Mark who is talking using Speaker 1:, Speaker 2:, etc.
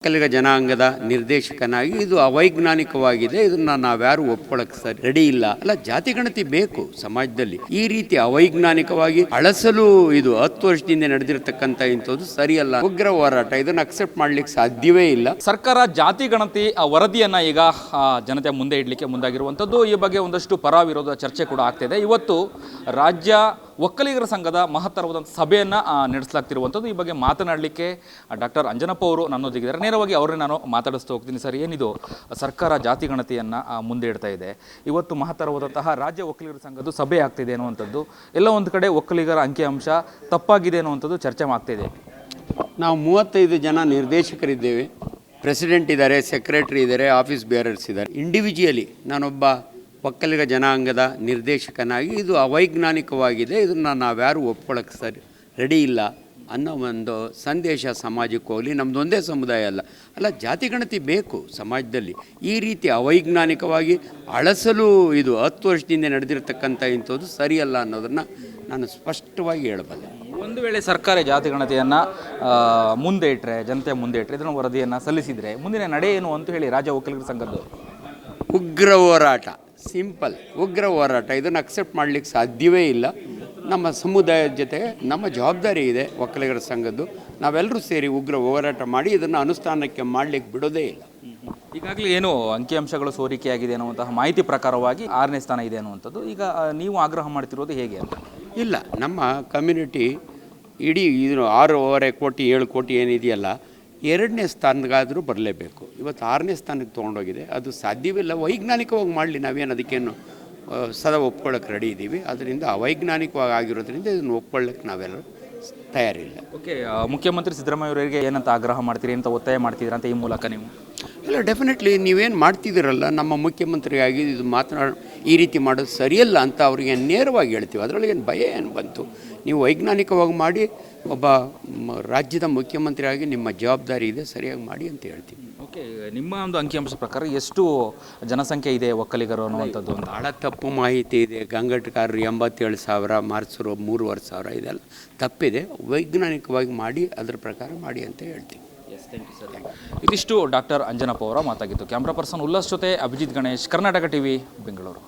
Speaker 1: ಒಕ್ಕಲಿಗ ಜನಾಂಗದ ನಿರ್ದೇಶಕನಾಗಿ ಇದು ಅವೈಜ್ಞಾನಿಕವಾಗಿದೆ. ಇದನ್ನ ನಾವ್ಯಾರು ಒಪ್ಕೊಳ್ಳಕ್ಕೆ ರೆಡಿ ಇಲ್ಲ. ಅಲ್ಲ, ಜಾತಿ ಗಣತಿ ಬೇಕು ಸಮಾಜದಲ್ಲಿ. ಈ ರೀತಿ ಅವೈಜ್ಞಾನಿಕವಾಗಿ ಅಳಸಲು ಇದು 10 ವರ್ಷದಿಂದ ನಡೆದಿರತಕ್ಕಂತ ಇಂಥದ್ದು ಸರಿಯಲ್ಲ. ಉಗ್ರ ಹೋರಾಟ, ಇದನ್ನು ಅಕ್ಸೆಪ್ಟ್ ಮಾಡ್ಲಿಕ್ಕೆ ಸಾಧ್ಯವೇ ಇಲ್ಲ.
Speaker 2: ಸರ್ಕಾರ ಜಾತಿ ಗಣತಿ ವರದಿಯನ್ನ ಈಗ ಜನತೆ ಮುಂದೆ ಇಡಲಿಕ್ಕೆ ಮುಂದಾಗಿರುವಂಥದ್ದು. ಈ ಬಗ್ಗೆ ಒಂದಷ್ಟು ಪರ ವಿರೋಧ ಚರ್ಚೆ ಕೂಡ ಆಗ್ತಿದೆ. ಇವತ್ತು ರಾಜ್ಯ ಒಕ್ಕಲಿಗರ ಸಂಘದ ಮಹತ್ತರವಾದ ಸಭೆಯನ್ನು ನಡೆಸಲಾಗ್ತಿರುವಂಥದ್ದು. ಈ ಬಗ್ಗೆ ಮಾತನಾಡಲಿಕ್ಕೆ ಡಾಕ್ಟರ್ ಅಂಜನಪ್ಪ ಅವರು ನನ್ನೊಂದಿಗಿದ್ದಾರೆ. ನೇರವಾಗಿ ಅವ್ರನ್ನ ನಾನು ಮಾತಾಡಿಸ್ತಾ ಹೋಗ್ತೀನಿ. ಸರ್, ಏನಿದು ಸರ್ಕಾರ ಜಾತಿ ಗಣತಿಯನ್ನು ಮುಂದೆ ಇಡ್ತಾ ಇದೆ, ಇವತ್ತು ಮಹತ್ತರವಾದಂತಹ ರಾಜ್ಯ ಒಕ್ಕಲಿಗರ ಸಂಘದ ಸಭೆ ಆಗ್ತಿದೆ ಅನ್ನುವಂಥದ್ದು, ಎಲ್ಲ ಒಂದು ಕಡೆ ಒಕ್ಕಲಿಗರ ಅಂಕಿಅಂಶ ತಪ್ಪಾಗಿದೆ ಅನ್ನುವಂಥದ್ದು ಚರ್ಚೆ ಆಗ್ತಿದೆ.
Speaker 1: ನಾವು 35 ಜನ ನಿರ್ದೇಶಕರಿದ್ದೇವೆ. ಪ್ರೆಸಿಡೆಂಟ್ ಇದ್ದಾರೆ, ಸೆಕ್ರೆಟರಿ ಇದ್ದಾರೆ, ಆಫೀಸ್ ಬೇರರ್ಸ್ ಇದ್ದಾರೆ. ಇಂಡಿವಿಜುವಲಿ ನಾನೊಬ್ಬ ಒಕ್ಕಲಿಗ ಜನಾಂಗದ ನಿರ್ದೇಶಕನಾಗಿ ಇದು ಅವೈಜ್ಞಾನಿಕವಾಗಿದೆ, ಇದನ್ನು ನಾವ್ಯಾರು ಒಪ್ಕೊಳ್ಳೋಕ್ಕೆ ರೆಡಿ ಇಲ್ಲ ಅನ್ನೋ ಒಂದು ಸಂದೇಶ ಸಮಾಜಕ್ಕೆ ಹೋಗಲಿ. ನಮ್ಮದೊಂದೇ ಸಮುದಾಯ ಅಲ್ಲ, ಜಾತಿ ಗಣತಿ ಬೇಕು ಸಮಾಜದಲ್ಲಿ. ಈ ರೀತಿ ಅವೈಜ್ಞಾನಿಕವಾಗಿ ಅಳಸಲು ಇದು 10 ವರ್ಷದಿಂದ ನಡೆದಿರತಕ್ಕಂಥ ಇಂಥದ್ದು ಸರಿಯಲ್ಲ ಅನ್ನೋದನ್ನು ನಾನು ಸ್ಪಷ್ಟವಾಗಿ ಹೇಳಬಲ್ಲೆ.
Speaker 2: ಒಂದು ವೇಳೆ ಸರ್ಕಾರ ಜಾತಿ ಗಣತಿಯನ್ನು ಮುಂದೆ ಇಟ್ಟರೆ, ಜನತೆ ಮುಂದೆ ಇಟ್ಟರೆ, ಇದನ್ನು ವರದಿಯನ್ನು ಸಲ್ಲಿಸಿದರೆ ಮುಂದಿನ ನಡೆ ಏನು ಅಂತ ಹೇಳಿ ರಾಜ್ಯ ಒಕ್ಕಲಿಗರ ಸಂಘದ್ದು
Speaker 1: ಉಗ್ರ ಹೋರಾಟ, ಸಿಂಪಲ್ ಉಗ್ರ ಹೋರಾಟ. ಇದನ್ನು ಅಕ್ಸೆಪ್ಟ್ ಮಾಡಲಿಕ್ಕೆ ಸಾಧ್ಯವೇ ಇಲ್ಲ. ನಮ್ಮ ಸಮುದಾಯದ ಜೊತೆ ನಮ್ಮ ಜವಾಬ್ದಾರಿ ಇದೆ ಒಕ್ಕಲಿಗರ ಸಂಘದ್ದು. ನಾವೆಲ್ಲರೂ ಸೇರಿ ಉಗ್ರ ಹೋರಾಟ ಮಾಡಿ ಇದನ್ನು ಅನುಷ್ಠಾನಕ್ಕೆ ಮಾಡಲಿಕ್ಕೆ ಬಿಡೋದೇ ಇಲ್ಲ.
Speaker 2: ಈಗಾಗಲೇ ಏನು ಅಂಕಿಅಂಶಗಳು ಸೋರಿಕೆಯಾಗಿದೆ ಅನ್ನುವಂತಹ ಮಾಹಿತಿ ಪ್ರಕಾರವಾಗಿ 6ನೇ ಸ್ಥಾನ ಇದೆ ಅನ್ನುವಂಥದ್ದು. ಈಗ ನೀವು ಆಗ್ರಹ ಮಾಡ್ತಿರೋದು ಹೇಗೆ ಅಂತ?
Speaker 1: ಇಲ್ಲ, ನಮ್ಮ ಕಮ್ಯುನಿಟಿ ಇಡೀ ಇದು 6.5 ಕೋಟಿ 7 ಕೋಟಿ ಏನಿದೆಯಲ್ಲ, 2ನೇ ಸ್ಥಾನಗಾದರೂ ಬರಲೇಬೇಕು. ಇವತ್ತು 6ನೇ ಸ್ಥಾನಕ್ಕೆ ತೊಗೊಂಡೋಗಿದೆ, ಅದು ಸಾಧ್ಯವಿಲ್ಲ. ವೈಜ್ಞಾನಿಕವಾಗಿ ಮಾಡಲಿ, ನಾವೇನು ಅದಕ್ಕೇನು ಸದಾ ಒಪ್ಕೊಳ್ಳೋಕೆ ರೆಡಿ ಇದ್ದೀವಿ. ಅದರಿಂದ ಅವೈಜ್ಞಾನಿಕವಾಗಿ ಆಗಿರೋದ್ರಿಂದ ಇದನ್ನು ಒಪ್ಕೊಳ್ಳೋಕ್ಕೆ ನಾವೆಲ್ಲರೂ ತಯಾರಿಲ್ಲ.
Speaker 2: ಓಕೆ, ಮುಖ್ಯಮಂತ್ರಿ ಸಿದ್ದರಾಮಯ್ಯ ಅವರಿಗೆ ಏನಂತ ಆಗ್ರಹ ಮಾಡ್ತೀರಿ ಅಂತ ಒತ್ತಾಯ ಮಾಡ್ತಿದ್ದೀರಾ ಅಂತ ಈ ಮೂಲಕ ನೀವು?
Speaker 1: ಇಲ್ಲ, ಡೆಫಿನೆಟ್ಲಿ ನೀವೇನು ಮಾಡ್ತಿದ್ದೀರಲ್ಲ, ನಮ್ಮ ಮುಖ್ಯಮಂತ್ರಿಯಾಗಿ ಇದು ಈ ರೀತಿ ಮಾಡೋದು ಸರಿಯಲ್ಲ ಅಂತ ಅವರಿಗೆ ನೇರವಾಗಿ ಹೇಳ್ತೀವಿ. ಅದರೊಳಗೇನು ಭಯ ಏನು ಬಂತು? ನೀವು ವೈಜ್ಞಾನಿಕವಾಗಿ ಮಾಡಿ, ಒಬ್ಬ ರಾಜ್ಯದ ಮುಖ್ಯಮಂತ್ರಿಯಾಗಿ ನಿಮ್ಮ ಜವಾಬ್ದಾರಿ ಇದೆ, ಸರಿಯಾಗಿ ಮಾಡಿ ಅಂತ ಹೇಳ್ತೀವಿ.
Speaker 2: ಓಕೆ, ನಿಮ್ಮ ಒಂದು ಅಂಕಿಅಂಶ ಪ್ರಕಾರ ಎಷ್ಟು ಜನಸಂಖ್ಯೆ ಇದೆ ಒಕ್ಕಲಿಗರು ಅನ್ನುವಂಥದ್ದು?
Speaker 1: ಭಾಳ ತಪ್ಪು ಮಾಹಿತಿ ಇದೆ. ಗಂಗಟ್ಕಾರರು 87,000, ಮಾರ್ಚರು 3,500, ಇದೆಲ್ಲ ತಪ್ಪಿದೆ. ವೈಜ್ಞಾನಿಕವಾಗಿ ಮಾಡಿ ಅದರ ಪ್ರಕಾರ ಮಾಡಿ ಅಂತ ಹೇಳ್ತೀವಿ.
Speaker 2: ಇದಿಷ್ಟು ಡಾಕ್ಟರ್ ಅಂಜನಪ್ಪ ಅವರ ಮಾತಾಗಿತ್ತು. ಕ್ಯಾಮ್ರಾ ಪರ್ಸನ್ ಉಲ್ಲಾಸ್ ಜೊತೆ ಅಭಿಜಿತ್ ಗಣೇಶ್, ಕರ್ನಾಟಕ ಟಿವಿ, ಬೆಂಗಳೂರು.